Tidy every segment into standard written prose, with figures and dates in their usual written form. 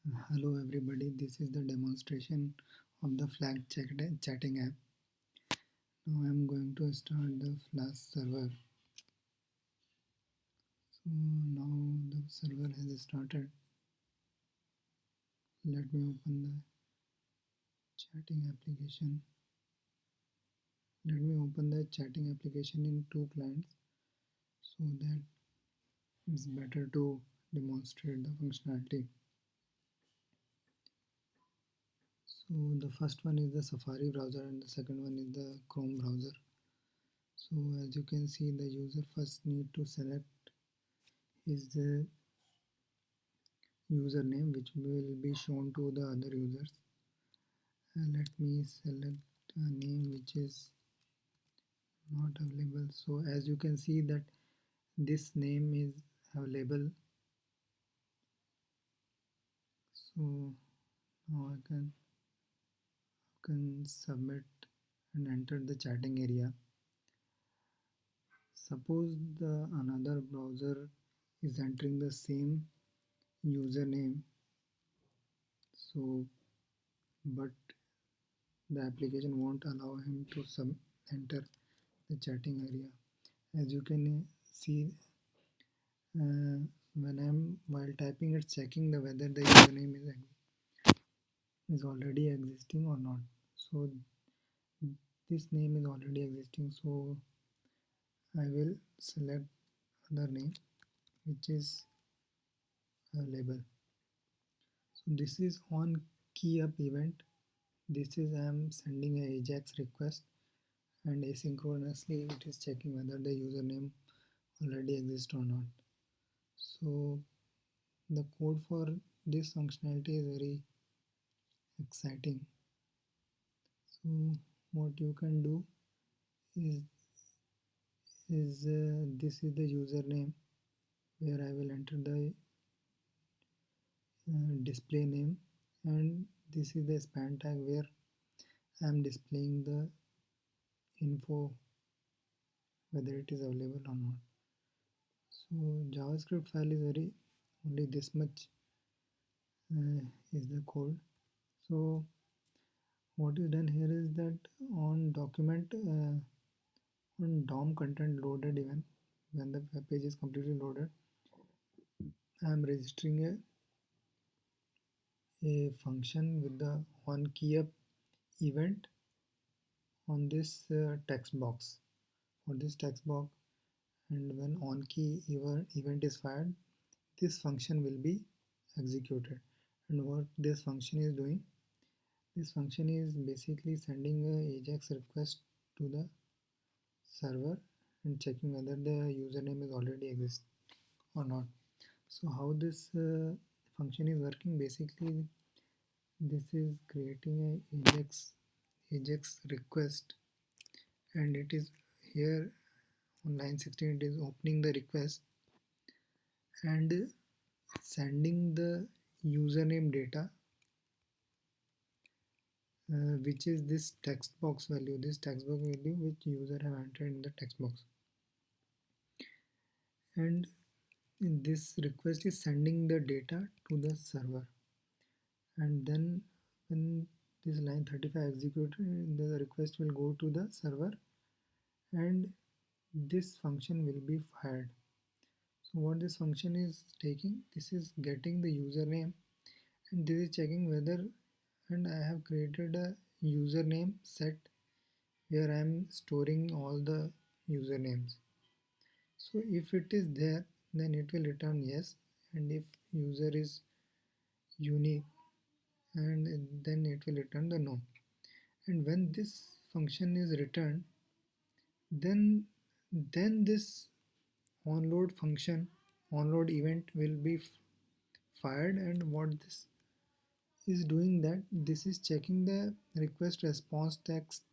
Hello everybody, this is the demonstration of the Flack chatting app. Now I am going to start the Flask server. So now the server has started. Let me open the chatting application. Let me open the chatting application in two clients so that it's better to demonstrate the functionality. So the first one is the Safari browser and the second one is the Chrome browser. So as you can see, the user first need to select is the username which will be shown to the other users. Let me select a name which is not available. So as you can see that this name is available. So now I can submit and enter the chatting area. Suppose the another browser is entering the same username, so but the application won't allow him to enter the chatting area. As you can see, when I'm while typing, it's checking the whether the username is already existing or not. So this name is already existing, so I will select other name which is available. So this is on key up event. This is I am sending a ajax request, and asynchronously it is checking whether the username already exists or not. So the code for this functionality is very exciting. So what you can do is this is the username where I will enter the display name, and this is the span tag where I am displaying the info whether it is available or not. So JavaScript file is very only this much is the code. So what is done here is that on document on DOM content loaded, even when the web page is completely loaded, I am registering a function with the on key up event on this text box, for this text box, and when on key event is fired, this function will be executed. And what this function is doing, this function is basically sending a ajax request to the server and checking whether the username is already exist or not. So how this function is working, basically this is creating a ajax request, and it is here on line 16 it is opening the request and sending the username data, which is this text box value, which user have entered in the text box. And this request is sending the data to the server, and then when this line 35 executed, the request will go to the server and this function will be fired. So what this function is taking, this is getting the username, and this is checking whether, and I have created a username set where I am storing all the usernames. So if it is there, then it will return yes, and if user is unique, and then it will return the no. And when this function is returned, then this onload function, onload event will be fired. And what this is doing, that this is checking the request response text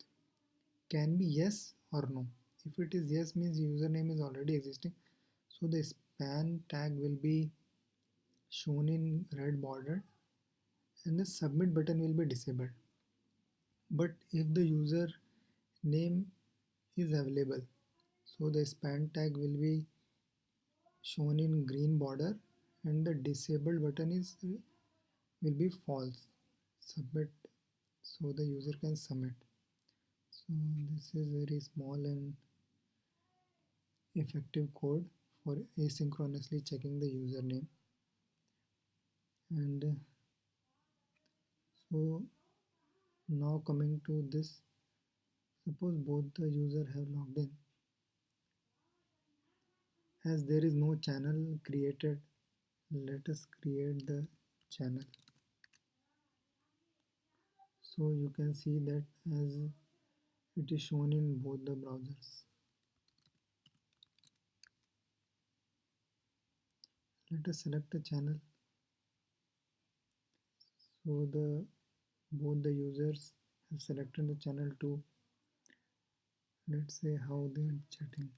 can be yes or no. If it is yes, means username is already existing, so the span tag will be shown in red border and the submit button will be disabled. But if the user name is available, so the span tag will be shown in green border and the disabled button is will be false. Submit, so the user can submit. So this is very small and effective code for asynchronously checking the username. And so now coming to this, suppose both the user have logged in. As there is no channel created, let us create the channel. So you can see that as it is shown in both the browsers. Let us select the channel. So the both the users have selected the channel too. Let's say how they are chatting.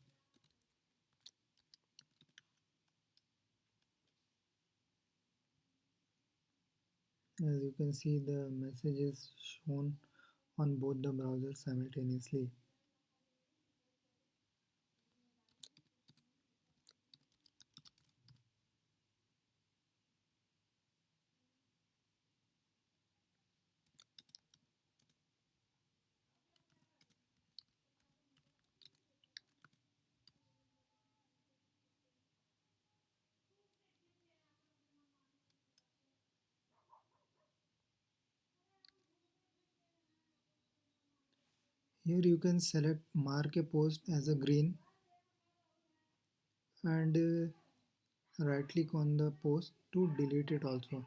As you can see, the message is shown on both the browsers simultaneously. Here you can select mark a post as a green and right click on the post to delete it also.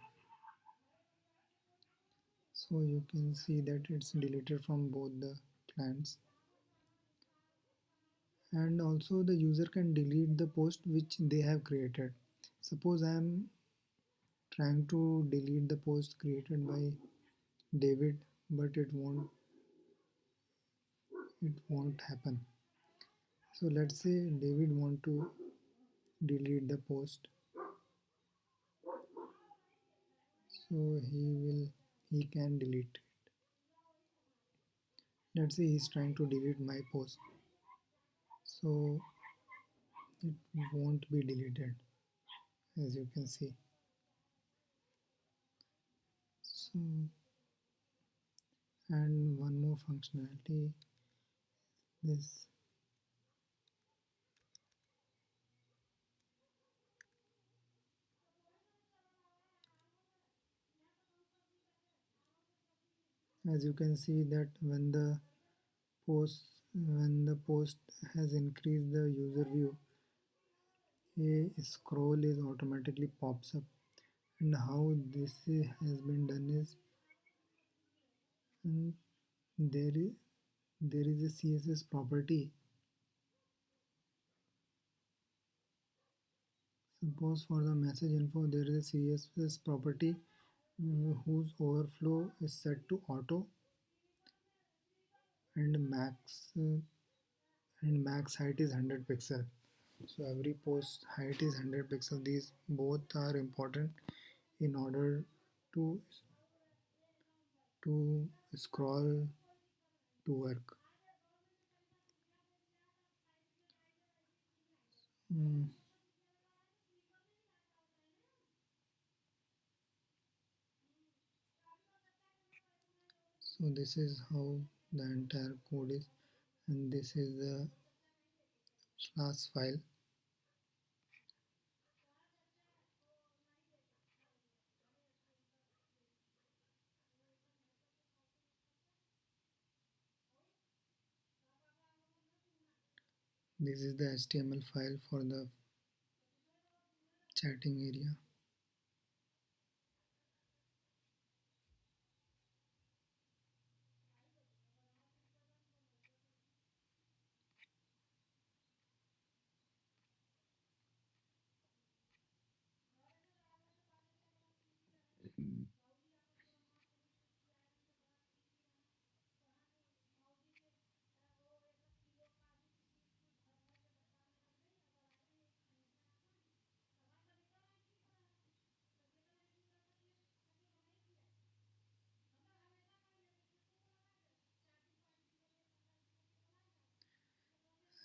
So you can see that it's deleted from both the clients. And also the user can delete the post which they have created. Suppose I am trying to delete the post created by David, but it won't happen. So let's say David want to delete the post, so he can delete. Let's say he's trying to delete my post, so it won't be deleted, as you can see. So, and one more functionality, this, as you can see that post when the post has increased the user view, a scroll is automatically pops up. And how this has been done is, mm, there is there is a CSS property. Suppose for the message info there is a CSS property, whose overflow is set to auto, and max height is 100 pixel. So every post height is 100 pixel. These both are important in order to to scroll to work. Mm, so this is how the entire code is, and this is the class file. This is the HTML file for the chatting area.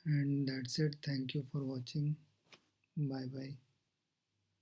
And that's it. Thank you for watching. Bye bye.